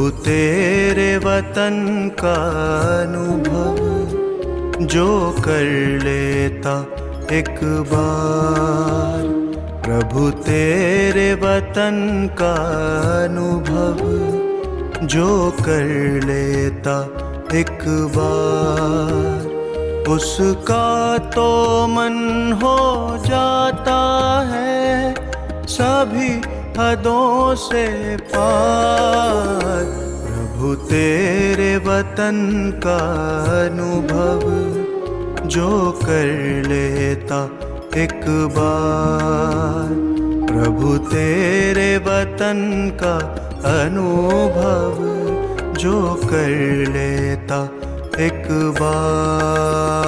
प्रभु तेरे वतन का अनुभव जो कर लेता एक बार। प्रभु तेरे वतन का अनुभव जो कर लेता एक बार, उसका तो मन हो जाता है सभी हदों से पार। प्रभु तेरे वतन का अनुभव जो कर लेता एक बार। प्रभु तेरे वतन का अनुभव जो कर लेता एक बार।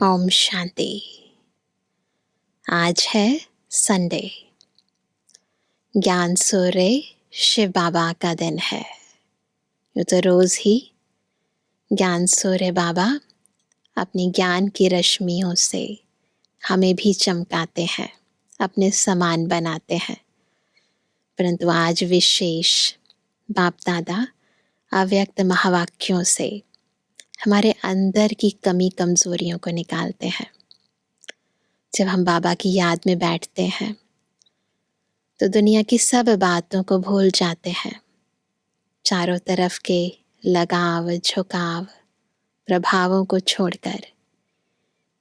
ओम शांति। आज है संडे, ज्ञान सूर्य शिव बाबा का दिन है। यूँ तो रोज ही ज्ञान सूर्य बाबा अपनी ज्ञान की रश्मियों से हमें भी चमकाते हैं, अपने समान बनाते हैं, परंतु आज विशेष बाप दादा अव्यक्त महावाक्यों से हमारे अंदर की कमी कमजोरियों को निकालते हैं। जब हम बाबा की याद में बैठते हैं तो दुनिया की सब बातों को भूल जाते हैं। चारों तरफ के लगाव झुकाव प्रभावों को छोड़कर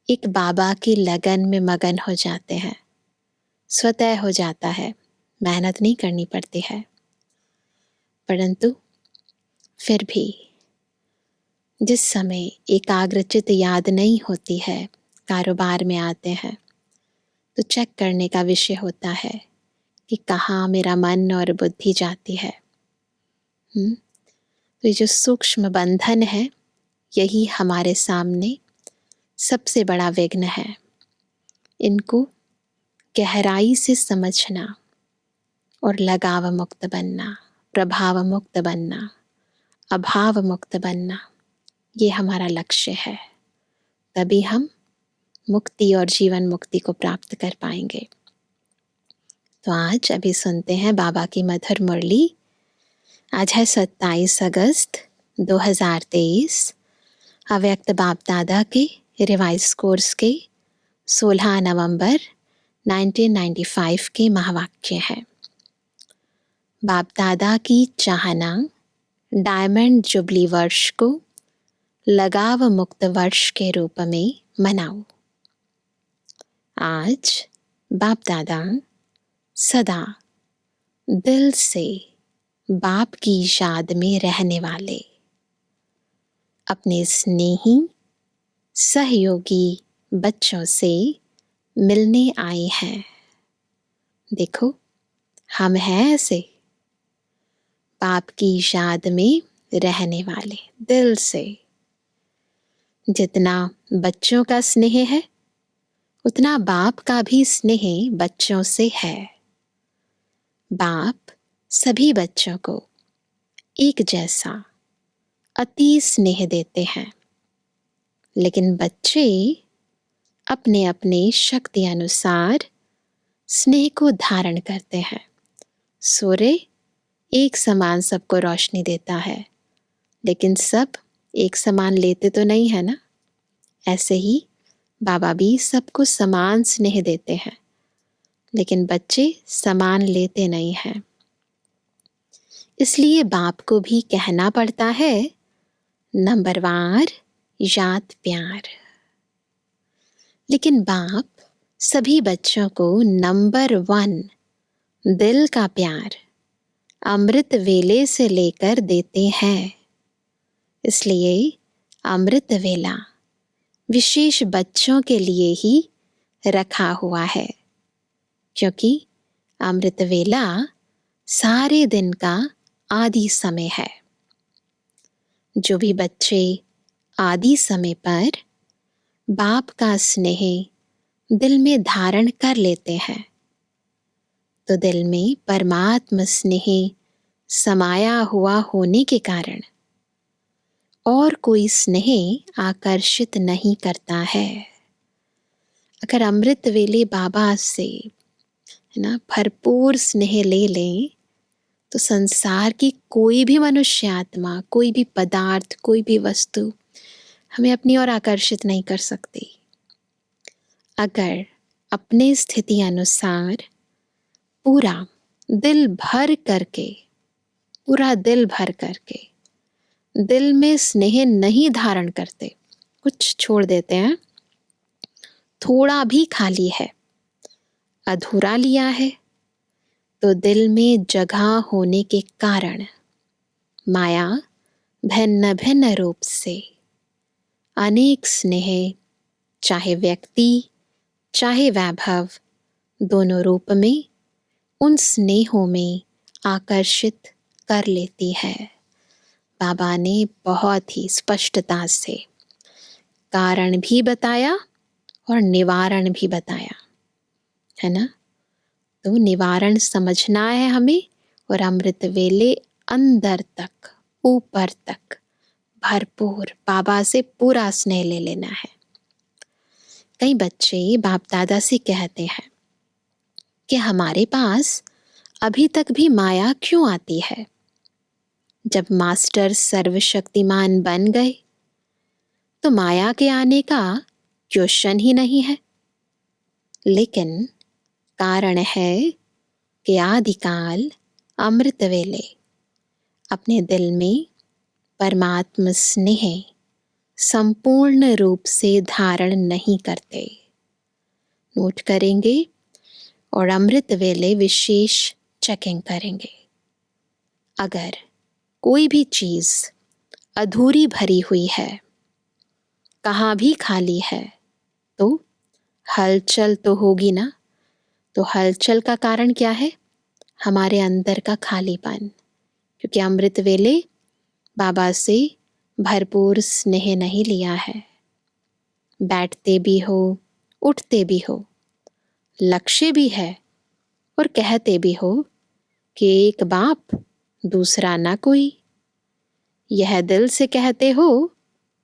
एक बाबा की लगन में मगन हो जाते हैं। स्वतः हो जाता है, मेहनत नहीं करनी पड़ती है। परंतु फिर भी जिस समय एकाग्रचित याद नहीं होती है, कारोबार में आते हैं तो चेक करने का विषय होता है कि कहाँ मेरा मन और बुद्धि जाती है। तो ये जो सूक्ष्म बंधन है, यही हमारे सामने सबसे बड़ा विघ्न है। इनको गहराई से समझना और लगाव मुक्त बनना, प्रभाव मुक्त बनना, अभाव मुक्त बनना, ये हमारा लक्ष्य है। तभी हम मुक्ति और जीवन मुक्ति को प्राप्त कर पाएंगे। तो आज अभी सुनते हैं बाबा की मधुर मुरली। आज है 27 अगस्त 2023, अव्यक्त बाप दादा के रिवाइज कोर्स के 16 नवंबर 1995 के महावाक्य है। बाप दादा की चाहना डायमंड जुबली वर्ष को लगाव मुक्त वर्ष के रूप में मनाओ। आज बाप दादा सदा दिल से बाप की याद में रहने वाले अपने स्नेही सहयोगी बच्चों से मिलने आए हैं। देखो, हम हैं ऐसे बाप की याद में रहने वाले दिल से। जितना बच्चों का स्नेह है उतना बाप का भी स्नेह बच्चों से है। बाप सभी बच्चों को एक जैसा अति स्नेह देते हैं, लेकिन बच्चे अपने अपने शक्ति अनुसार स्नेह को धारण करते हैं। सूर्य एक समान सबको रोशनी देता है, लेकिन सब एक समान लेते तो नहीं है ना। ऐसे ही बाबा भी सबको समान स्नेह देते हैं, लेकिन बच्चे समान लेते नहीं हैं। इसलिए बाप को भी कहना पड़ता है, नंबरवार याद प्यार। लेकिन बाप सभी बच्चों को नंबर 1 दिल का प्यार अमृत वेले से लेकर देते हैं। इसलिए अमृत वेला विशेष बच्चों के लिए ही रखा हुआ है, क्योंकि अमृत वेला सारे दिन का आदि समय है। जो भी बच्चे आदि समय पर बाप का स्नेह दिल में धारण कर लेते हैं, तो दिल में परमात्म स्नेह समाया हुआ होने के कारण और कोई स्नेह आकर्षित नहीं करता है। अगर अमृत वेले बाबा से है ना भरपूर स्नेह ले लें तो संसार की कोई भी मनुष्य आत्मा, कोई भी पदार्थ, कोई भी वस्तु हमें अपनी ओर आकर्षित नहीं कर सकती। अगर अपने स्थिति अनुसार पूरा दिल भर करके, पूरा दिल भर करके दिल में स्नेह नहीं धारण करते, कुछ छोड़ देते हैं, थोड़ा भी खाली है, अधूरा लिया है, तो दिल में जगह होने के कारण माया भिन्न भिन्न रूप से अनेक स्नेह, चाहे व्यक्ति चाहे वैभव, दोनों रूप में उन स्नेहों में आकर्षित कर लेती है। बाबा ने बहुत ही स्पष्टता से कारण भी बताया और निवारण भी बताया, है ना। तो निवारण समझना है हमें और अमृत वेले अंदर तक, ऊपर तक भरपूर बाबा से पूरा स्नेह ले लेना है। कई बच्चे बाप दादा से कहते हैं कि हमारे पास अभी तक भी माया क्यों आती है? जब मास्टर सर्वशक्तिमान बन गए तो माया के आने का क्वेश्चन ही नहीं है। लेकिन कारण है कि आदिकाल अमृत वेले अपने दिल में परमात्म स्नेह संपूर्ण रूप से धारण नहीं करते। नोट करेंगे और अमृत वेले विशेष चेकिंग करेंगे। अगर कोई भी चीज अधूरी भरी हुई है, कहाँ भी खाली है, तो हलचल तो होगी ना। तो हलचल का कारण क्या है? हमारे अंदर का खालीपन, क्योंकि अमृत वेले बाबा से भरपूर स्नेह नहीं लिया है। बैठते भी हो, उठते भी हो, लक्ष्य भी है और कहते भी हो कि एक बाप दूसरा ना कोई। यह दिल से कहते हो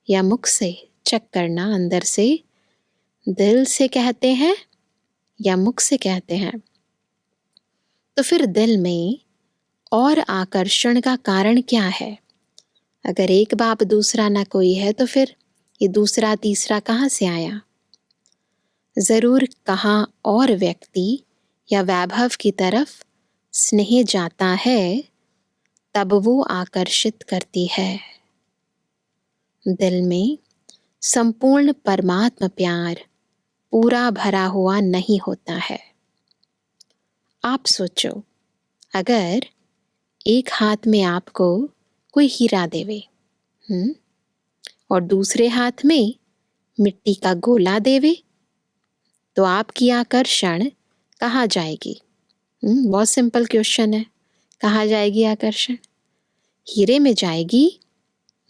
या मुख से? चेक करना, अंदर से दिल से कहते हैं या मुख से कहते हैं। तो फिर दिल में और आकर्षण का कारण क्या है? अगर एक बाप दूसरा ना कोई है तो फिर ये दूसरा तीसरा कहाँ से आया? जरूर कहाँ और व्यक्ति या वैभव की तरफ स्नेह जाता है, तब वो आकर्षित करती है। दिल में संपूर्ण परमात्मा प्यार पूरा भरा हुआ नहीं होता है। आप सोचो, अगर एक हाथ में आपको कोई हीरा देवे और दूसरे हाथ में मिट्टी का गोला देवे, तो आपकी आकर्षण कहाँ जाएगी? बहुत सिंपल क्वेश्चन है। कहाँ जाएगी आकर्षण? हीरे में जाएगी,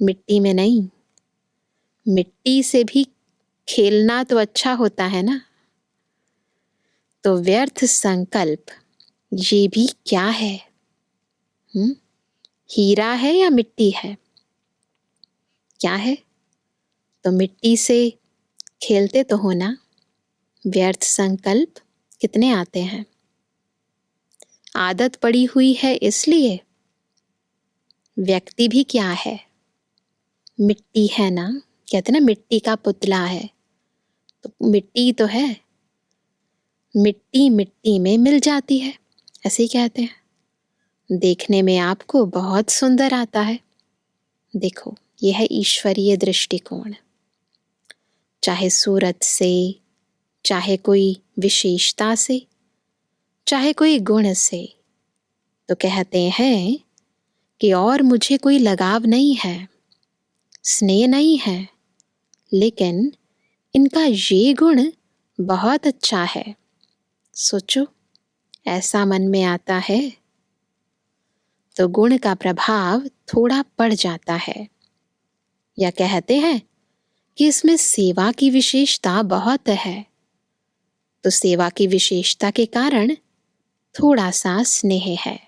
मिट्टी में नहीं। मिट्टी से भी खेलना तो अच्छा होता है ना। तो व्यर्थ संकल्प ये भी क्या है? हीरा है या मिट्टी है? क्या है? तो मिट्टी से खेलते तो हो ना। व्यर्थ संकल्प कितने आते हैं? आदत पड़ी हुई है इसलिए। व्यक्ति भी क्या है? मिट्टी है ना। कहते ना मिट्टी का पुतला है, तो मिट्टी तो है, मिट्टी मिट्टी में मिल जाती है, ऐसे ही कहते हैं। देखने में आपको बहुत सुंदर आता है। देखो, यह है ईश्वरीय दृष्टिकोण। चाहे सूरत से, चाहे कोई विशेषता से, चाहे कोई गुण से, तो कहते हैं कि और मुझे कोई लगाव नहीं है, स्नेह नहीं है, लेकिन इनका ये गुण बहुत अच्छा है। सोचो, ऐसा मन में आता है तो गुण का प्रभाव थोड़ा पड़ जाता है। या कहते हैं कि इसमें सेवा की विशेषता बहुत है, तो सेवा की विशेषता के कारण थोड़ा सा स्नेह है।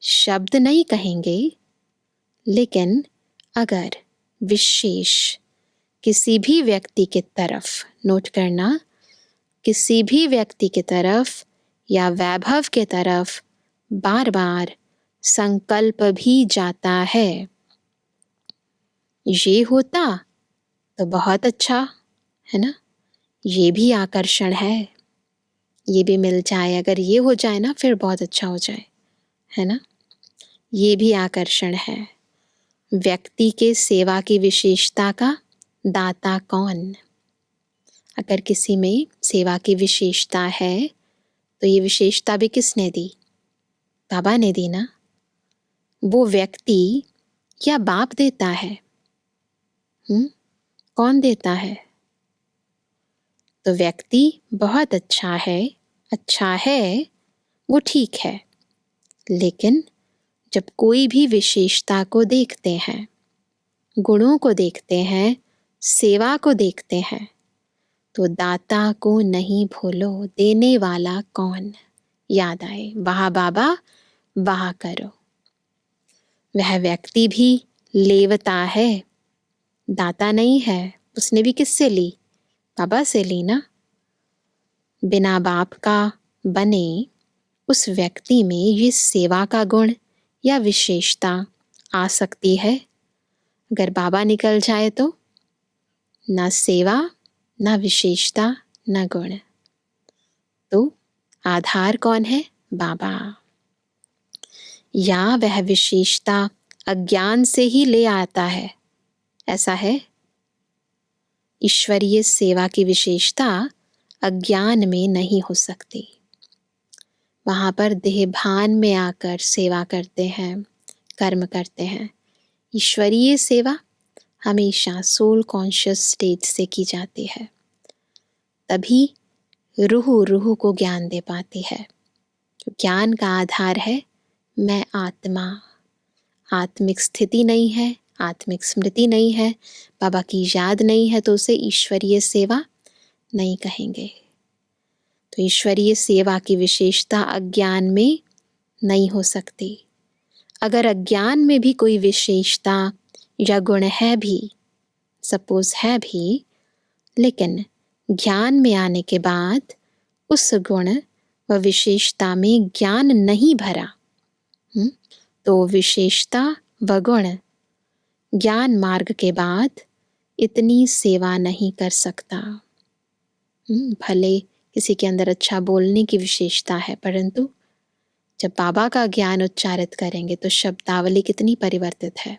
शब्द नहीं कहेंगे, लेकिन अगर विशेष किसी भी व्यक्ति की तरफ, नोट करना, किसी भी व्यक्ति की तरफ या वैभव के तरफ बार बार संकल्प भी जाता है, ये होता तो बहुत अच्छा है ना, ये भी आकर्षण है, ये भी मिल जाए, अगर ये हो जाए ना फिर बहुत अच्छा हो जाए, है ना, ये भी आकर्षण है। व्यक्ति के सेवा की विशेषता का दाता कौन? अगर किसी में सेवा की विशेषता है तो ये विशेषता भी किसने दी? बाबा ने दी ना। वो व्यक्ति या बाप देता है? कौन देता है? तो व्यक्ति बहुत अच्छा है, वो ठीक है, लेकिन जब कोई भी विशेषता को देखते हैं, गुणों को देखते हैं, सेवा को देखते हैं, तो दाता को नहीं भूलो, देने वाला कौन याद आए। वाह बाबा, वाह करो। वह व्यक्ति भी लेवता है, दाता नहीं है। उसने भी किससे ली? बाबा से ली ना। बिना बाप का बने उस व्यक्ति में ये सेवा का गुण या विशेषता आ सकती है। अगर बाबा निकल जाए तो ना सेवा, ना विशेषता, ना गुण। तो आधार कौन है? बाबा। या वह विशेषता अज्ञान से ही ले आता है, ऐसा है? ईश्वरीय सेवा की विशेषता अज्ञान में नहीं हो सकती। वहाँ पर देह भान में आकर सेवा करते हैं, कर्म करते हैं। ईश्वरीय सेवा हमेशा सोल कॉन्शियस स्टेट से की जाती है, तभी रूह को ज्ञान दे पाती है। ज्ञान का आधार है मैं आत्मा। आत्मिक स्थिति नहीं है, आत्मिक स्मृति नहीं है, बाबा की याद नहीं है, तो उसे ईश्वरीय सेवा नहीं कहेंगे। तो ईश्वरीय सेवा की विशेषता अज्ञान में नहीं हो सकती। अगर अज्ञान में भी कोई विशेषता या गुण है भी, सपोज है भी, लेकिन ज्ञान में आने के बाद उस गुण व विशेषता में ज्ञान नहीं भरा, तो विशेषता व गुण ज्ञान मार्ग के बाद इतनी सेवा नहीं कर सकता। भले किसी के अंदर अच्छा बोलने की विशेषता है, परंतु जब बाबा का ज्ञान उच्चारित करेंगे तो शब्दावली कितनी परिवर्तित है।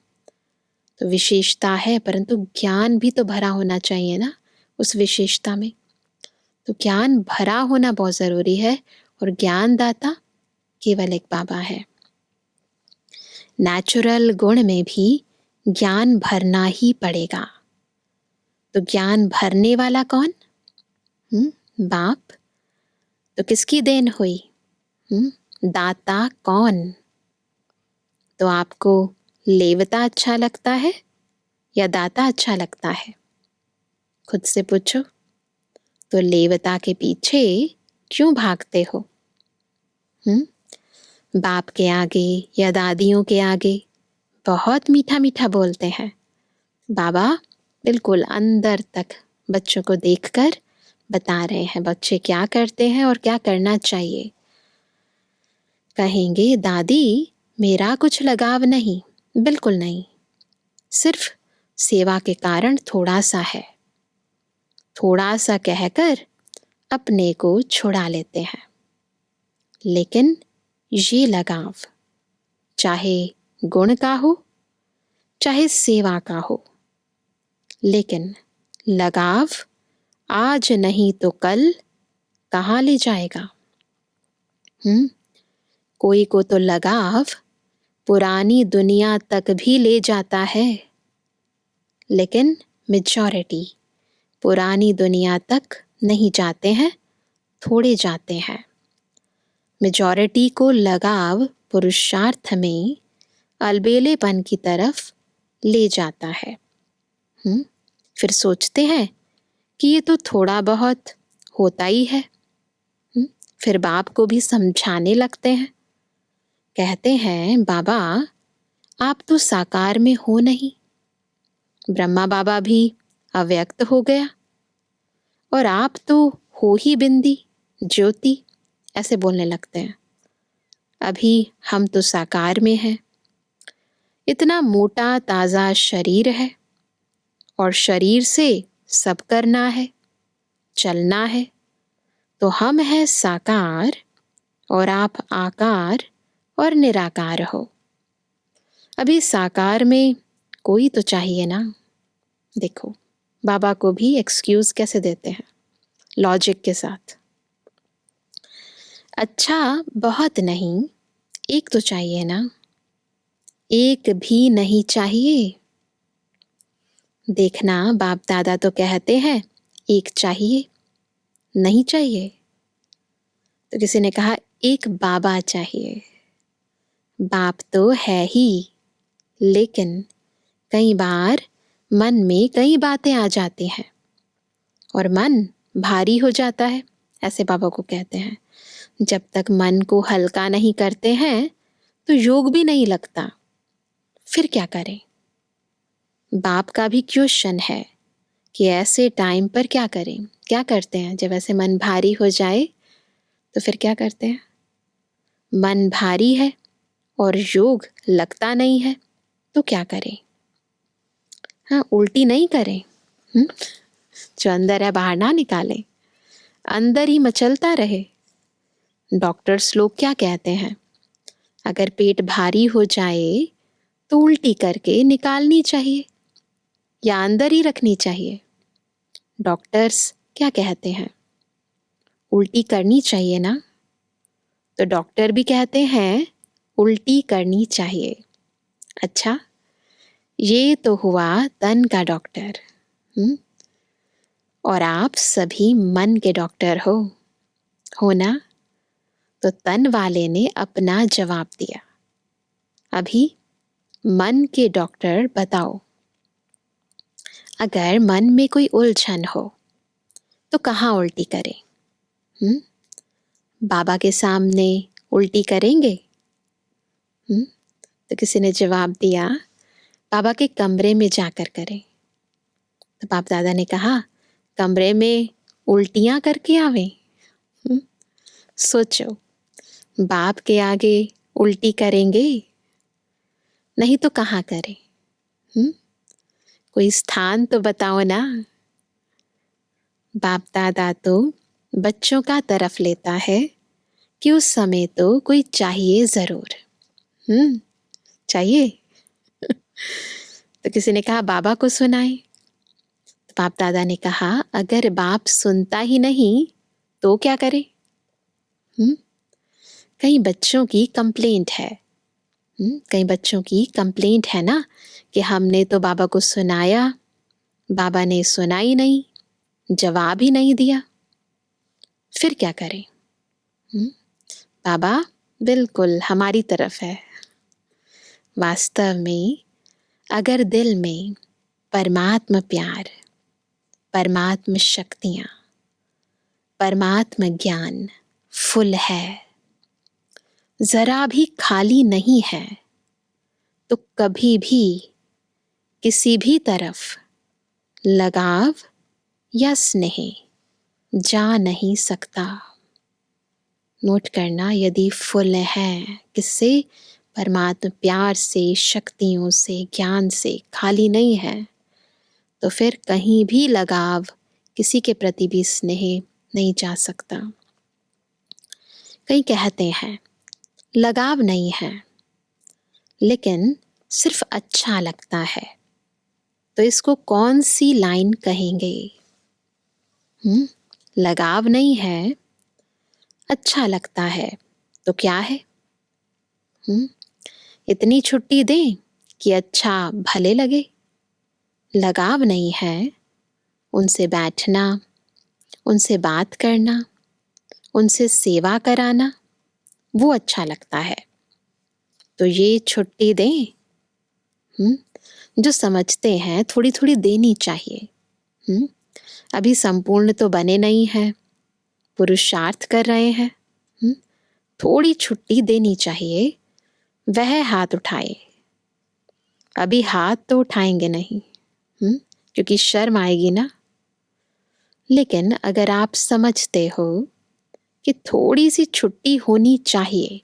तो विशेषता है, परंतु ज्ञान भी तो भरा होना चाहिए ना उस विशेषता में। तो ज्ञान भरा होना बहुत जरूरी है, और ज्ञानदाता केवल एक बाबा है। नेचुरल गुण में भी ज्ञान भरना ही पड़ेगा। तो ज्ञान भरने वाला कौन? बाप। तो किसकी देन हुई? दाता कौन? तो आपको लेवता अच्छा लगता है या दाता अच्छा लगता है? खुद से पूछो। तो लेवता के पीछे क्यों भागते हो? बाप के आगे या दादियों के आगे बहुत मीठा मीठा बोलते हैं। बाबा बिल्कुल अंदर तक बच्चों को देखकर बता रहे हैं बच्चे क्या करते हैं और क्या करना चाहिए। कहेंगे दादी मेरा कुछ लगाव नहीं, बिल्कुल नहीं, सिर्फ सेवा के कारण थोड़ा सा है। थोड़ा सा कहकर अपने को छुड़ा लेते हैं। लेकिन ये लगाव चाहे गुण का हो चाहे सेवा का हो, लेकिन लगाव आज नहीं तो कल कहाँ ले जाएगा? कोई को तो लगाव पुरानी दुनिया तक भी ले जाता है, लेकिन मेजॉरिटी पुरानी दुनिया तक नहीं जाते हैं, थोड़े जाते हैं। मेजॉरिटी को लगाव पुरुषार्थ में अलबेलेपन की तरफ ले जाता है। फिर सोचते हैं कि ये तो थोड़ा बहुत होता ही है। फिर बाप को भी समझाने लगते हैं, कहते हैं बाबा आप तो साकार में हो नहीं, ब्रह्मा बाबा भी अव्यक्त हो गया और आप तो हो ही बिंदी ज्योति, ऐसे बोलने लगते हैं। अभी हम तो साकार में हैं। इतना मोटा ताज़ा शरीर है और शरीर से सब करना है, चलना है, तो हम हैं साकार और आप आकार और निराकार हो। अभी साकार में कोई तो चाहिए ना। देखो बाबा को भी एक्सक्यूज कैसे देते हैं, लॉजिक के साथ। अच्छा बहुत नहीं, एक तो चाहिए ना। एक भी नहीं चाहिए। देखना बाप दादा तो कहते हैं एक चाहिए, नहीं चाहिए। तो किसी ने कहा एक बाबा चाहिए। बाप तो है ही, लेकिन कई बार मन में कई बातें आ जाती हैं और मन भारी हो जाता है, ऐसे बाबा को कहते हैं। जब तक मन को हल्का नहीं करते हैं तो योग भी नहीं लगता। फिर क्या करें? बाप का भी क्वेश्चन है कि ऐसे टाइम पर क्या करें, क्या करते हैं जब ऐसे मन भारी हो जाए, तो फिर क्या करते हैं? मन भारी है और योग लगता नहीं है तो क्या करें? हाँ, उल्टी नहीं करें, जो अंदर है बाहर ना निकालें, अंदर ही मचलता रहे। डॉक्टर्स लोग क्या कहते हैं? अगर पेट भारी हो जाए तो उल्टी करके निकालनी चाहिए या अंदर ही रखनी चाहिए। डॉक्टर्स क्या कहते हैं? उल्टी करनी चाहिए ना। तो डॉक्टर भी कहते हैं उल्टी करनी चाहिए। अच्छा, ये तो हुआ तन का डॉक्टर। और आप सभी मन के डॉक्टर हो ना। तो तन वाले ने अपना जवाब दिया। अभी मन के डॉक्टर बताओ, अगर मन में कोई उलझन हो तो कहाँ उल्टी करें? बाबा के सामने उल्टी करेंगे? तो किसी ने जवाब दिया बाबा के कमरे में जाकर करें। तो बाप दादा ने कहा कमरे में उल्टियां करके आवे? सोचो, बाप के आगे उल्टी करेंगे? नहीं तो कहाँ करें? कोई स्थान तो बताओ ना। बाप दादा तो बच्चों का तरफ लेता है कि उस समय तो कोई चाहिए जरूर। चाहिए। तो किसी ने कहा बाबा को सुनाए। तो बाप दादा ने कहा अगर बाप सुनता ही नहीं तो क्या करे? कई बच्चों की कंप्लेंट है। कई बच्चों की कंप्लेंट है ना कि हमने तो बाबा को सुनाया, बाबा ने सुना ही नहीं, जवाब ही नहीं दिया। फिर क्या करें? बाबा बिल्कुल हमारी तरफ है। वास्तव में अगर दिल में परमात्म प्यार, परमात्म शक्तियां, परमात्म ज्ञान फुल है, जरा भी खाली नहीं है, तो कभी भी किसी भी तरफ लगाव या स्नेह जा नहीं सकता। नोट करना, यदि फुल है किससे? परमात्मा प्यार से, शक्तियों से, ज्ञान से खाली नहीं है, तो फिर कहीं भी लगाव, किसी के प्रति भी स्नेह नहीं जा सकता। कई कहते हैं लगाव नहीं है, लेकिन सिर्फ अच्छा लगता है, तो इसको कौन सी लाइन कहेंगे? लगाव नहीं है, अच्छा लगता है, तो क्या है? इतनी छुट्टी दें कि अच्छा भले लगे। लगाव नहीं है, उनसे बैठना, उनसे बात करना, उनसे सेवा कराना, वो अच्छा लगता है। तो ये छुट्टी दें। जो समझते हैं थोड़ी थोड़ी देनी चाहिए। अभी संपूर्ण तो बने नहीं हैं, पुरुषार्थ कर रहे हैं। थोड़ी छुट्टी देनी चाहिए। वह हाथ उठाए। अभी हाथ तो उठाएंगे नहीं, क्योंकि शर्म आएगी ना। लेकिन अगर आप समझते हो कि थोड़ी सी छुट्टी होनी चाहिए,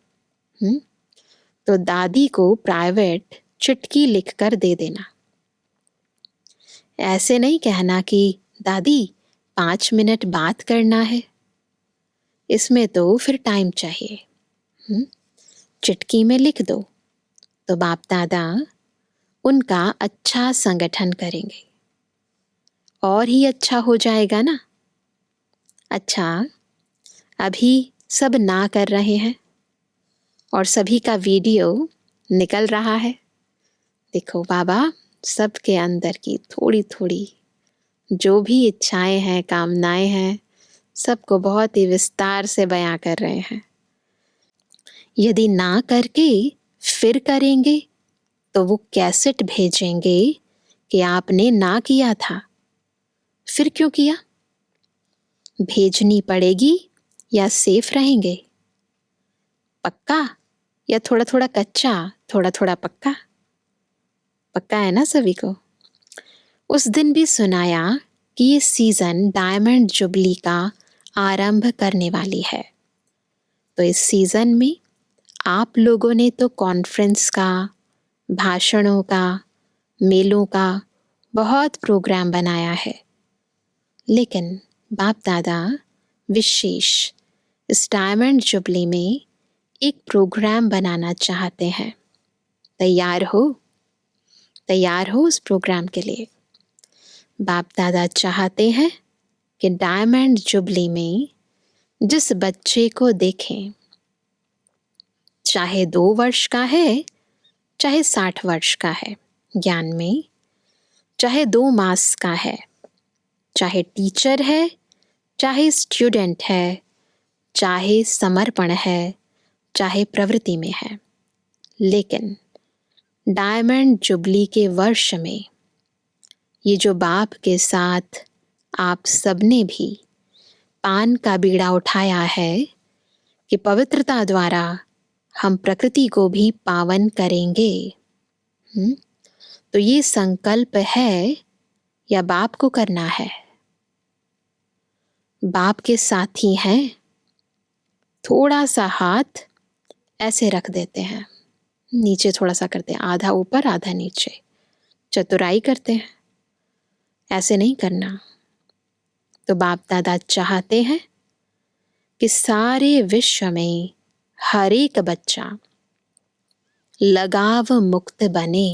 तो दादी को प्राइवेट चिट्ठी लिखकर दे देना। ऐसे नहीं कहना कि दादी 5 मिनट बात करना है, इसमें तो फिर टाइम चाहिए। चिट्ठी में लिख दो तो बाप दादा उनका अच्छा संगठन करेंगे, और ही अच्छा हो जाएगा ना। अच्छा, अभी सब ना कर रहे हैं और सभी का वीडियो निकल रहा है। देखो बाबा सबके अंदर की थोड़ी थोड़ी जो भी इच्छाएं हैं, कामनाएं हैं, सबको बहुत ही विस्तार से बयां कर रहे हैं। यदि ना करके फिर करेंगे तो वो कैसेट भेजेंगे कि आपने ना किया था, फिर क्यों किया। भेजनी पड़ेगी या सेफ रहेंगे? पक्का या थोड़ा थोड़ा कच्चा, थोड़ा थोड़ा पक्का? पक्का है ना सभी को। उस दिन भी सुनाया कि ये सीजन डायमंड जुबली का आरंभ करने वाली है। तो इस सीजन में आप लोगों ने तो कॉन्फ्रेंस का, भाषणों का, मेलों का बहुत प्रोग्राम बनाया है, लेकिन बाप दादा विशेष इस डायमंड जुबली में एक प्रोग्राम बनाना चाहते हैं। तैयार हो? तैयार हो उस प्रोग्राम के लिए? बाप दादा चाहते हैं कि डायमंड जुबली में जिस बच्चे को देखें, चाहे 2 वर्ष का है, चाहे 60 वर्ष का है ज्ञान में, चाहे 2 मास का है, चाहे टीचर है, चाहे स्टूडेंट है, चाहे समर्पण है, चाहे प्रवृत्ति में है, लेकिन डायमंड जुबली के वर्ष में ये जो बाप के साथ आप सबने भी पान का बीड़ा उठाया है कि पवित्रता द्वारा हम प्रकृति को भी पावन करेंगे, तो ये संकल्प है या बाप को करना है? बाप के साथी हैं, थोड़ा सा हाथ ऐसे रख देते हैं, नीचे थोड़ा सा करते हैं, आधा ऊपर आधा नीचे, चतुराई करते हैं। ऐसे नहीं करना। तो बाप दादा चाहते हैं कि सारे विश्व में हर एक बच्चा लगाव मुक्त बने।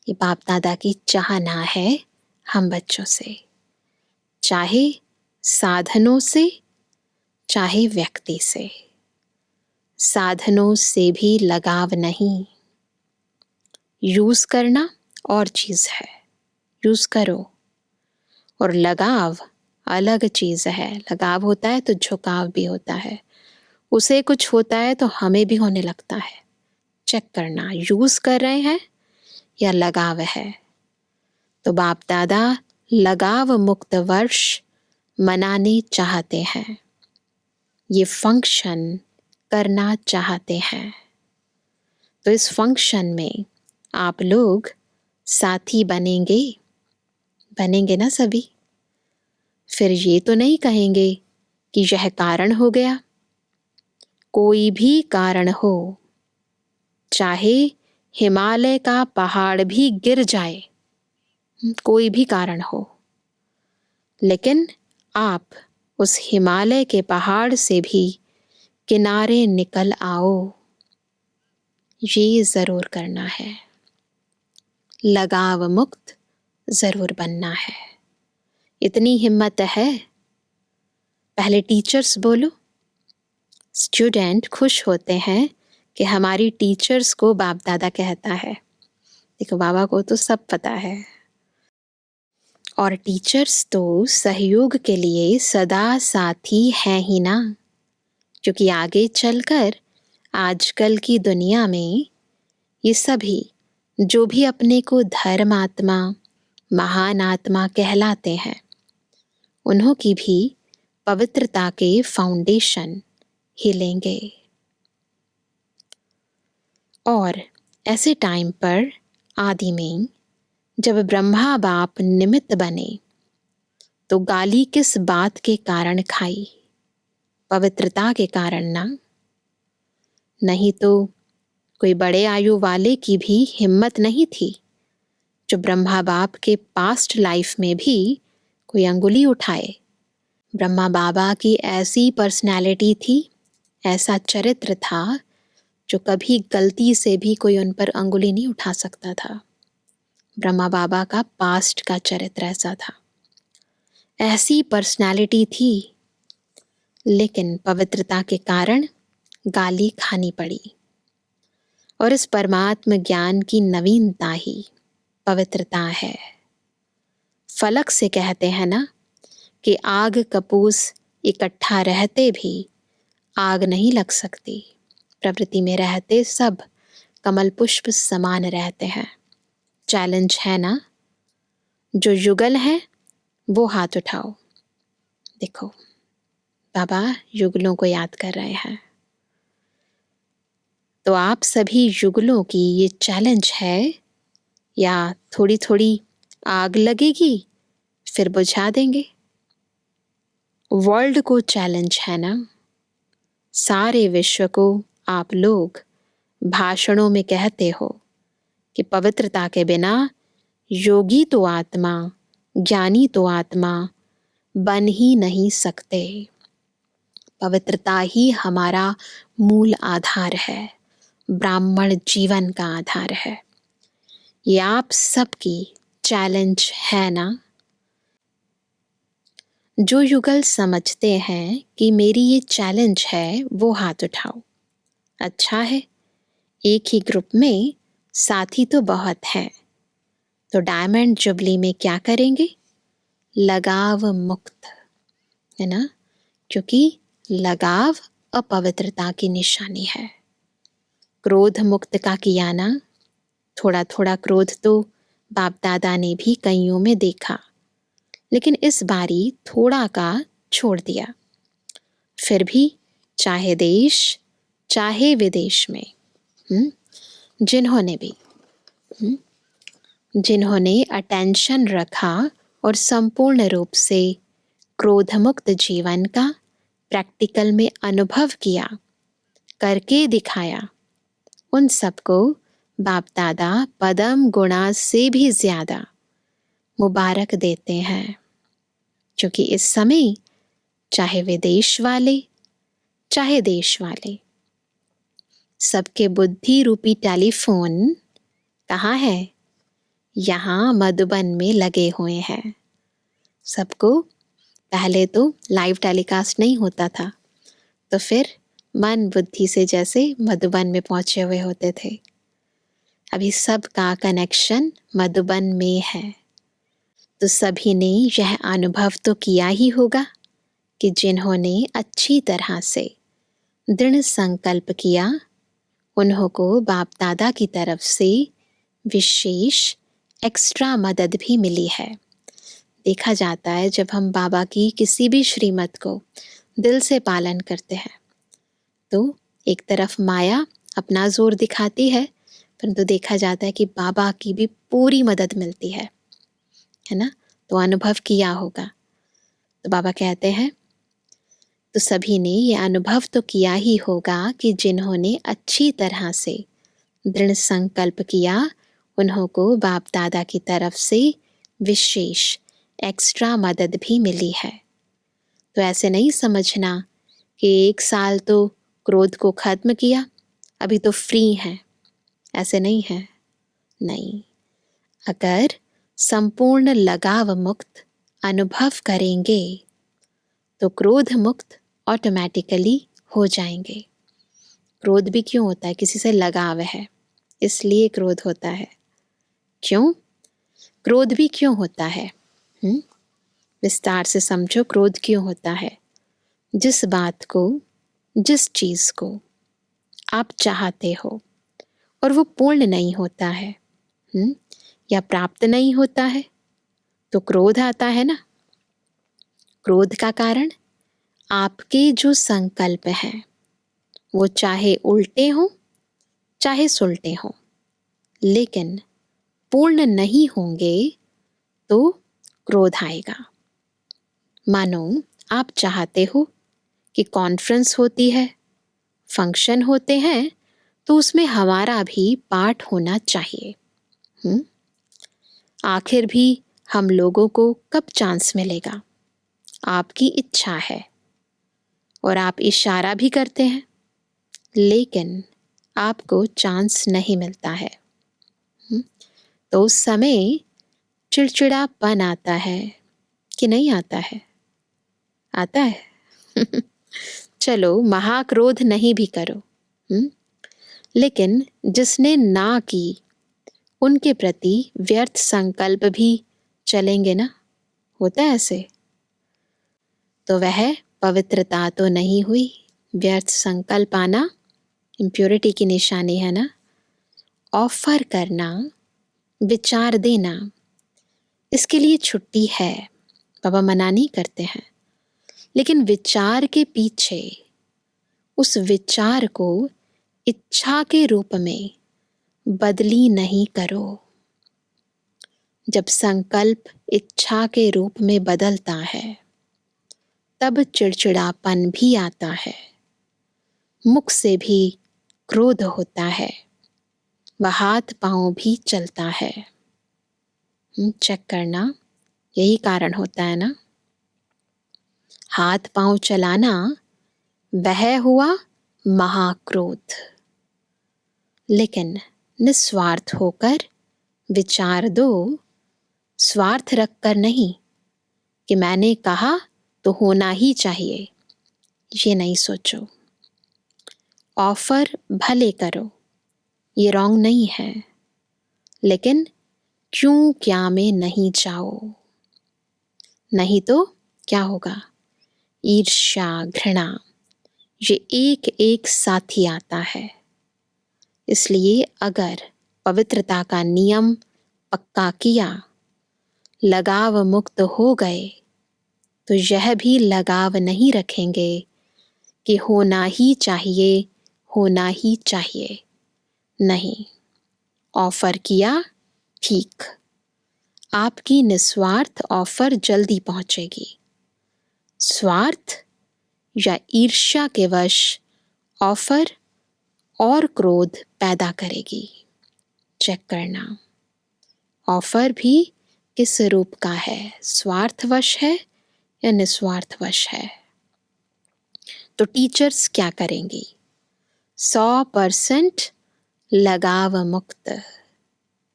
ये बाप दादा की चाहना है हम बच्चों से, चाहे साधनों से, चाहे व्यक्ति से। साधनों से भी लगाव नहीं। यूज करना और चीज है, यूज करो, और लगाव अलग चीज है। लगाव होता है तो झुकाव भी होता है, उसे कुछ होता है तो हमें भी होने लगता है। चेक करना यूज कर रहे हैं या लगाव है। तो बाप दादा लगाव मुक्त वर्ष मनाने चाहते हैं, ये फंक्शन करना चाहते हैं। तो इस फंक्शन में आप लोग साथी बनेंगे, बनेंगे ना सभी? फिर ये तो नहीं कहेंगे कि यह कारण हो गया। कोई भी कारण हो, चाहे हिमालय का पहाड़ भी गिर जाए, कोई भी कारण हो, लेकिन आप उस हिमालय के पहाड़ से भी किनारे निकल आओ, ये जरूर करना है। लगाव मुक्त जरूर बनना है। इतनी हिम्मत है? पहले टीचर्स बोलो। स्टूडेंट खुश होते हैं कि हमारी टीचर्स को बाप दादा कहता है। देखो बाबा को तो सब पता है, और टीचर्स तो सहयोग के लिए सदा साथी हैं ही ना, क्योंकि आगे चलकर आजकल की दुनिया में ये सभी जो भी अपने को धर्मात्मा, महान आत्मा कहलाते हैं, उन्हों की भी पवित्रता के फाउंडेशन हिलेंगे। और ऐसे टाइम पर आदि में जब ब्रह्मा बाप निमित्त बने तो गाली किस बात के कारण खाई? पवित्रता के कारण ना। नहीं तो कोई बड़े आयु वाले की भी हिम्मत नहीं थी जो ब्रह्मा बाप के पास्ट लाइफ में भी कोई अंगुली उठाए। ब्रह्मा बाबा की ऐसी पर्सनैलिटी थी, ऐसा चरित्र था जो कभी गलती से भी कोई उन पर अंगुली नहीं उठा सकता था। ब्रह्मा बाबा का पास्ट का चरित्र ऐसा था, ऐसी पर्सनैलिटी थी, लेकिन पवित्रता के कारण गाली खानी पड़ी। और इस परमात्म ज्ञान की नवीनता ही पवित्रता है। फलक से कहते हैं ना कि आग कपूस इकट्ठा रहते भी आग नहीं लग सकती। प्रवृत्ति में रहते सब कमल पुष्प समान रहते हैं। चैलेंज है ना, जो युगल है वो हाथ उठाओ। देखो बाबा युगलों को याद कर रहे हैं। तो आप सभी युगलों की ये चैलेंज है, या थोड़ी थोड़ी आग लगेगी फिर बुझा देंगे? वर्ल्ड को चैलेंज है ना, सारे विश्व को आप लोग भाषणों में कहते हो कि पवित्रता के बिना योगी तो आत्मा, ज्ञानी तो आत्मा बन ही नहीं सकते। पवित्रता ही हमारा मूल आधार है, ब्राह्मण जीवन का आधार है। ये आप सबकी चैलेंज है ना। जो युगल समझते हैं कि मेरी ये चैलेंज है वो हाथ उठाओ। अच्छा है, एक ही ग्रुप में साथी तो बहुत हैं। तो डायमंड जुबली में क्या करेंगे? लगाव मुक्त, है ना, क्योंकि लगाव अपवित्रता की निशानी है। क्रोध मुक्त का किया ना, थोड़ा थोड़ा क्रोध तो बाप दादा ने भी कईयों में देखा, लेकिन इस बारी थोड़ा का छोड़ दिया। फिर भी चाहे देश चाहे विदेश में जिन्होंने भी जिन्होंने अटेंशन रखा और संपूर्ण रूप से क्रोधमुक्त जीवन का प्रैक्टिकल में अनुभव किया, करके दिखाया, उन सबको बाप दादा पदम गुणा से भी ज्यादा मुबारक देते हैं। क्योंकि इस समय चाहे विदेश वाले चाहे देश वाले, सबके बुद्धि रूपी टेलीफोन कहाँ है? यहाँ मधुबन में लगे हुए हैं। सबको पहले तो लाइव टेलीकास्ट नहीं होता था, तो फिर मन बुद्धि से जैसे मधुबन में पहुंचे हुए होते थे। अभी सबका कनेक्शन मधुबन में है। तो सभी ने यह अनुभव तो किया ही होगा कि जिन्होंने अच्छी तरह से दृढ़ संकल्प किया, उन्हों को बाप दादा की तरफ से विशेष एक्स्ट्रा मदद भी मिली है। देखा जाता है जब हम बाबा की किसी भी श्रीमत को दिल से पालन करते हैं तो एक तरफ माया अपना जोर दिखाती है, परंतु देखा जाता है कि बाबा की भी पूरी मदद मिलती है ना। तो अनुभव किया होगा। तो बाबा कहते हैं तो सभी ने ये अनुभव तो किया ही होगा कि जिन्होंने अच्छी तरह से दृढ़ संकल्प किया, उन्हों को बाप दादा की तरफ से विशेष एक्स्ट्रा मदद भी मिली है। तो ऐसे नहीं समझना कि 1 साल तो क्रोध को खत्म किया, अभी तो फ्री हैं, ऐसे नहीं है। नहीं, अगर संपूर्ण लगाव मुक्त अनुभव करेंगे तो क्रोध मुक्त ऑटोमेटिकली हो जाएंगे। क्रोध भी क्यों होता है? किसी से लगाव है इसलिए क्रोध होता है। क्यों? क्रोध भी क्यों होता है? विस्तार से समझो, क्रोध क्यों होता है? जिस बात को, जिस चीज को आप चाहते हो और वो पूर्ण नहीं होता है या प्राप्त नहीं होता है तो क्रोध आता है ना। क्रोध का कारण आपके जो संकल्प हैं वो चाहे उल्टे हों चाहे सुलटे हों, लेकिन पूर्ण नहीं होंगे तो क्रोध आएगा। मानो आप चाहते हो कि कॉन्फ्रेंस होती है, फंक्शन होते हैं, तो उसमें हमारा भी पार्ट होना चाहिए। आखिर भी हम लोगों को कब चांस मिलेगा? आपकी इच्छा है और आप इशारा भी करते हैं, लेकिन आपको चांस नहीं मिलता है। तो उस समय चिड़चिड़ापन आता है कि नहीं आता है? आता है। चलो, महाक्रोध नहीं भी करो, लेकिन जिसने ना की उनके प्रति व्यर्थ संकल्प भी चलेंगे ना, होता है ऐसे, तो वह पवित्रता तो नहीं हुई। व्यर्थ संकल्प आना इम्प्योरिटी की निशानी है ना। ऑफर करना, विचार देना, इसके लिए छुट्टी है, बाबा मना नहीं करते हैं, लेकिन विचार के पीछे उस विचार को इच्छा के रूप में बदली नहीं करो। जब संकल्प इच्छा के रूप में बदलता है तब चिड़चिड़ापन भी आता है, मुख से भी क्रोध होता है, वह हाथ पांव भी चलता है। चेक करना, यही कारण होता है ना। हाथ पांव चलाना वह हुआ महाक्रोध। लेकिन निस्वार्थ होकर विचार दो, स्वार्थ रखकर नहीं कि मैंने कहा तो होना ही चाहिए, ये नहीं सोचो। ऑफर भले करो, ये रॉन्ग नहीं है, लेकिन क्यों क्या में नहीं जाओ, नहीं तो क्या होगा? ईर्ष्या, घृणा, ये एक एक साथ ही आता है। इसलिए अगर पवित्रता का नियम पक्का किया, लगाव मुक्त हो गए, तो यह भी लगाव नहीं रखेंगे कि होना ही चाहिए, होना ही चाहिए। नहीं, ऑफर किया, ठीक, आपकी निस्वार्थ ऑफर जल्दी पहुंचेगी। स्वार्थ या ईर्ष्या के वश ऑफर और क्रोध पैदा करेगी। चेक करना, ऑफर भी किस रूप का है, स्वार्थवश है या निस्वार्थवश है। तो टीचर्स क्या करेंगी? 100% लगाव मुक्त,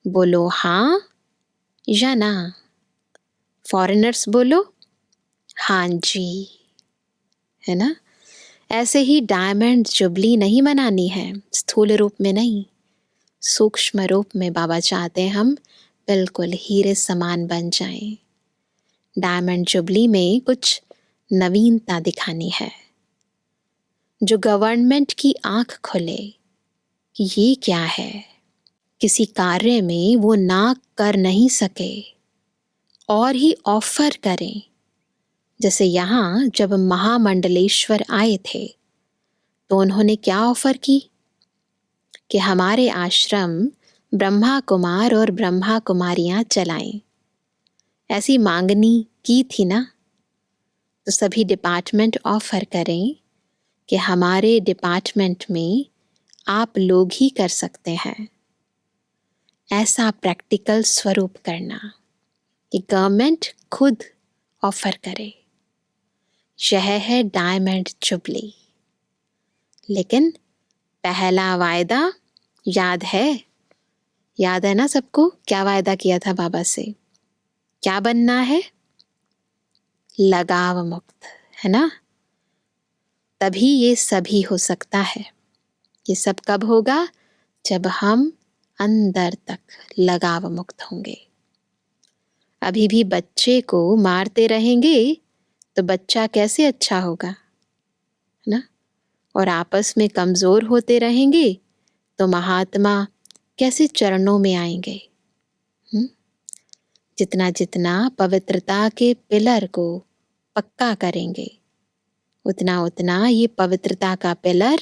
बोलो हाँ या ना। फॉरेनर्स बोलो हाँ जी, है ना। ऐसे ही डायमंड जुबली नहीं मनानी है, स्थूल रूप में नहीं, सूक्ष्म रूप में बाबा चाहते हैं हम बिल्कुल हीरे समान बन जाएं। डायमंड जुबली में कुछ नवीनता दिखानी है, जो गवर्नमेंट की आंख खुले कि ये क्या है। किसी कार्य में वो ना कर नहीं सके और ही ऑफर करें। जैसे यहाँ जब महामंडलेश्वर आए थे तो उन्होंने क्या ऑफर की कि हमारे आश्रम ब्रह्मा कुमार और ब्रह्मा कुमारियां चलाएं। ऐसी मांगनी की थी ना। तो सभी डिपार्टमेंट ऑफर करें कि हमारे डिपार्टमेंट में आप लोग ही कर सकते हैं। ऐसा प्रैक्टिकल स्वरूप करना कि गवर्नमेंट खुद ऑफर करे। यह है डायमंड जुबली। लेकिन पहला वायदा याद है ना सबको? क्या वायदा किया था बाबा से? क्या बनना है? लगाव मुक्त, है ना। तभी ये सभी हो सकता है। ये सब कब होगा? जब हम अंदर तक लगाव मुक्त होंगे। अभी भी बच्चे को मारते रहेंगे तो बच्चा कैसे अच्छा होगा, है ना। और आपस में कमजोर होते रहेंगे तो महात्मा कैसे चरणों में आएंगे। जितना जितना पवित्रता के पिलर को पक्का करेंगे, उतना उतना ये पवित्रता का पिलर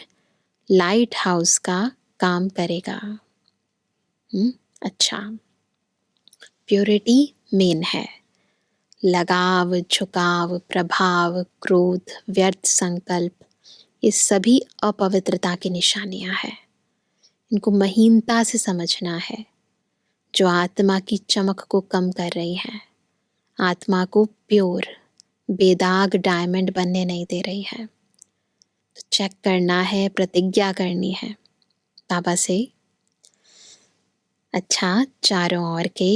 लाइट हाउस का काम करेगा। अच्छा, प्योरिटी मेन है। लगाव, झुकाव, प्रभाव, क्रोध, व्यर्थ संकल्प, ये सभी अपवित्रता की निशानियां हैं। इनको महीनता से समझना है, जो आत्मा की चमक को कम कर रही हैं, आत्मा को प्योर बेदाग डायमंड बनने नहीं दे रही है। तो चेक करना है, प्रतिज्ञा करनी है बाबा से। अच्छा, चारों ओर के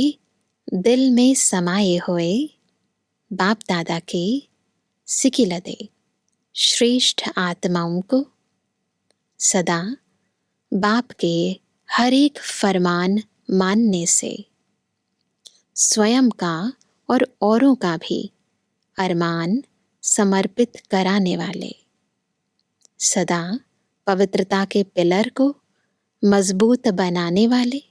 दिल में समाये हुए बाप दादा के सिकिलदे श्रेष्ठ आत्माओं को सदा बाप के हर एक फरमान मानने से स्वयं का और औरों का भी अरमान समर्पित कराने वाले, सदा पवित्रता के पिलर को मजबूत बनाने वाले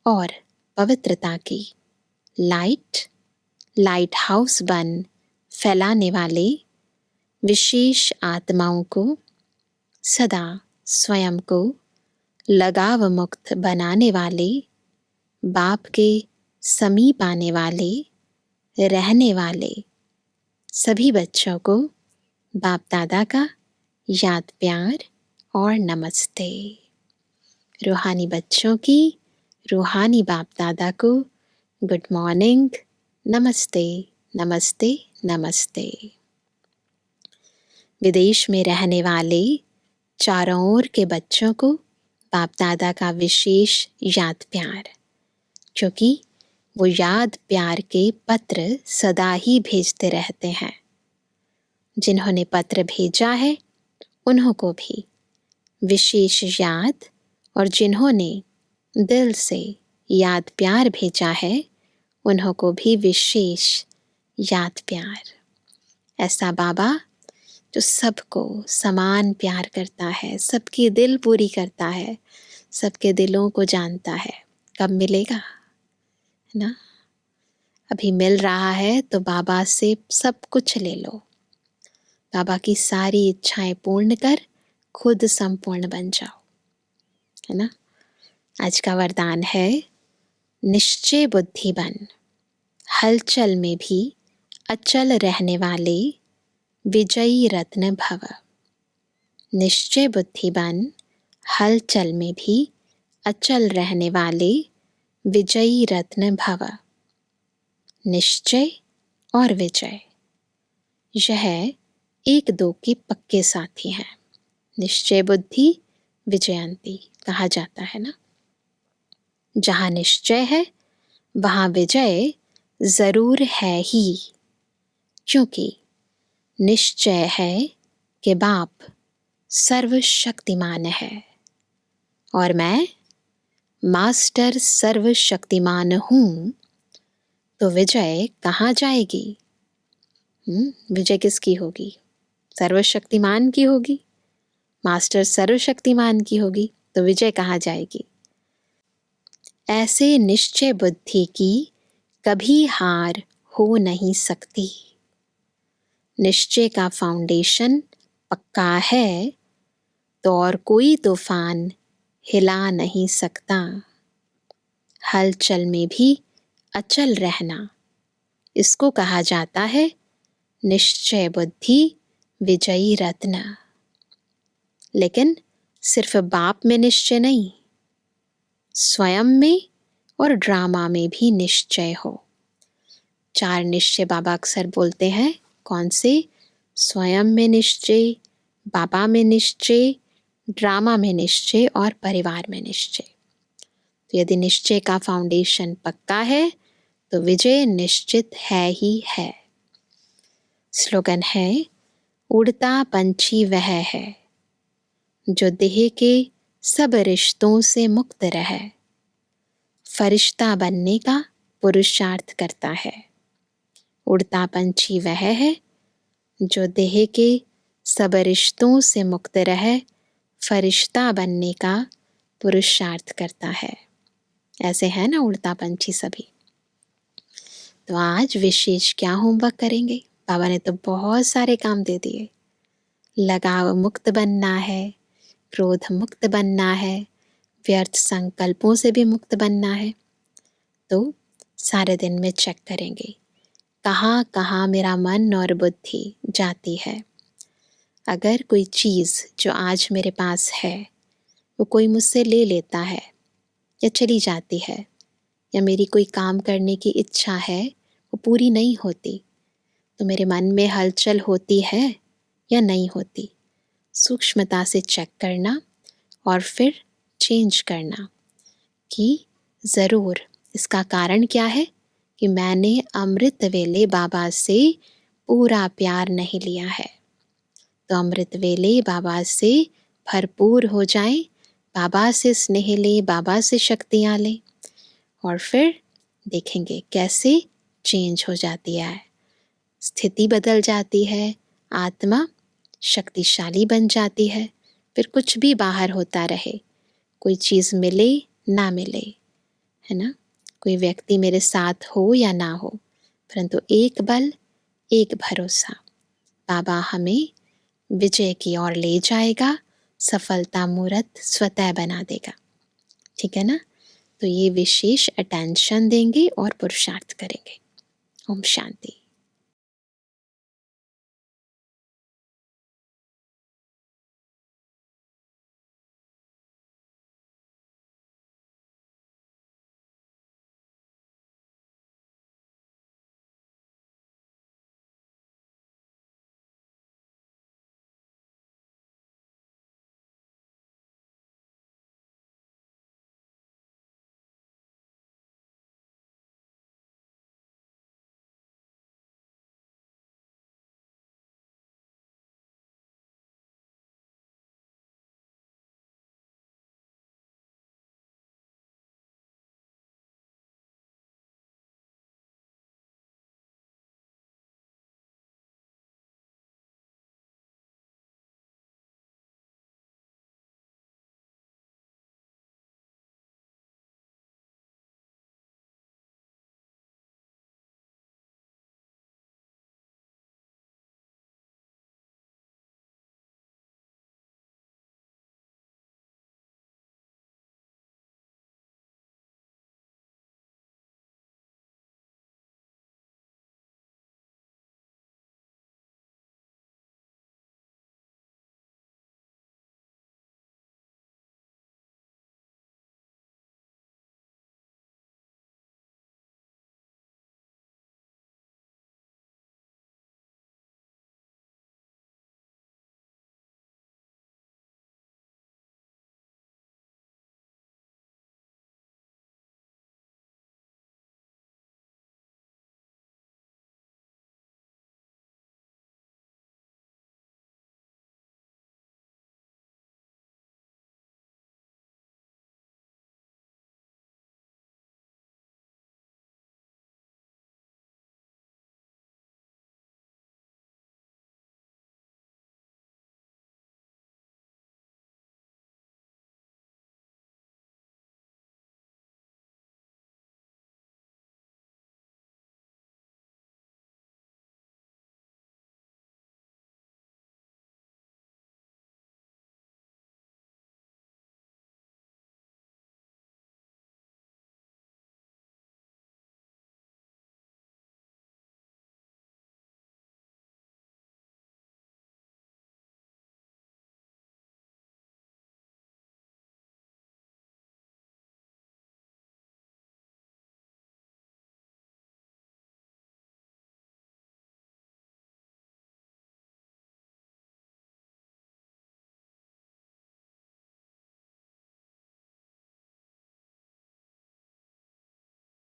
और पवित्रता की लाइट हाउस बन फैलाने वाले विशेष आत्माओं को सदा स्वयं को लगाव मुक्त बनाने वाले, बाप के समीप आने वाले, रहने वाले सभी बच्चों को बाप दादा का याद प्यार और नमस्ते। रूहानी बच्चों की रूहानी बाप दादा को गुड मॉर्निंग, नमस्ते नमस्ते नमस्ते। विदेश में रहने वाले चारों ओर के बच्चों को बाप दादा का विशेष याद प्यार, क्योंकि वो याद प्यार के पत्र सदा ही भेजते रहते हैं। जिन्होंने पत्र भेजा है उन्हों को भी विशेष याद, और जिन्होंने दिल से याद प्यार भेजा है उन्हों को भी विशेष याद प्यार। ऐसा बाबा जो सबको समान प्यार करता है, सबकी दिल पूरी करता है, सबके दिलों को जानता है। कब मिलेगा, है ना? अभी मिल रहा है तो बाबा से सब कुछ ले लो। बाबा की सारी इच्छाएं पूर्ण कर खुद संपूर्ण बन जाओ, है ना? आज का वरदान है निश्चय बुद्धि बन, हलचल में भी अचल रहने वाले विजयी रत्न भव। निश्चय बुद्धि बन, हलचल में भी अचल रहने वाले विजयी रत्न भव। निश्चय और विजय यह एक दो के पक्के साथी हैं। निश्चय बुद्धि विजयंती कहा जाता है ना। जहाँ निश्चय है वहाँ विजय जरूर है ही, क्योंकि निश्चय है कि बाप सर्वशक्तिमान है और मैं मास्टर सर्वशक्तिमान हूँ। तो विजय कहाँ जाएगी? विजय किसकी होगी? सर्वशक्तिमान की होगी। मास्टर सर्वशक्तिमान की होगी, तो विजय कहाँ जाएगी? ऐसे निश्चय बुद्धि की कभी हार हो नहीं सकती। निश्चय का फाउंडेशन पक्का है तो और कोई तूफान हिला नहीं सकता। हलचल में भी अचल रहना, इसको कहा जाता है निश्चय बुद्धि विजयी रत्न। लेकिन सिर्फ बाप में निश्चय नहीं, स्वयं में और ड्रामा में भी निश्चय हो। 4 निश्चय बाबा अक्सर बोलते हैं। कौन से? स्वयं में निश्चय, बाबा में निश्चय, ड्रामा में निश्चय और परिवार में निश्चय। तो यदि निश्चय का फाउंडेशन पक्का है तो विजय निश्चित है ही है। स्लोगन है, उड़ता पंछी वह है जो देह के सब रिश्तों से मुक्त रहे, फरिश्ता बनने का पुरुषार्थ करता है। उड़ता पंछी वह है जो देह के सब रिश्तों से मुक्त रहे, फरिश्ता बनने का पुरुषार्थ करता है। ऐसे है ना उड़ता पंछी सभी। तो आज विशेष क्या होमवर्क करेंगे? बाबा ने तो बहुत सारे काम दे दिए। लगाव मुक्त बनना है, क्रोध मुक्त बनना है, व्यर्थ संकल्पों से भी मुक्त बनना है। तो सारे दिन में चेक करेंगे कहाँ कहाँ मेरा मन और बुद्धि जाती है। अगर कोई चीज़ जो आज मेरे पास है वो कोई मुझसे ले लेता है या चली जाती है, या मेरी कोई काम करने की इच्छा है वो पूरी नहीं होती, तो मेरे मन में हलचल होती है या नहीं होती। सूक्ष्मता से चेक करना और फिर चेंज करना कि ज़रूर इसका कारण क्या है कि मैंने अमृत वेले बाबा से पूरा प्यार नहीं लिया है। तो अमृत वेले बाबा से भरपूर हो जाएं, बाबा से स्नेह लें, बाबा से शक्तियाँ लें, और फिर देखेंगे कैसे चेंज हो जाती है, स्थिति बदल जाती है, आत्मा शक्तिशाली बन जाती है। फिर कुछ भी बाहर होता रहे, कोई चीज़ मिले ना मिले, है ना, कोई व्यक्ति मेरे साथ हो या ना हो, परंतु एक बल, एक भरोसा, बाबा हमें विजय की ओर ले जाएगा, सफलता मूर्त स्वतः बना देगा। ठीक है ना? तो ये विशेष अटेंशन देंगे और पुरुषार्थ करेंगे। ओम शांति।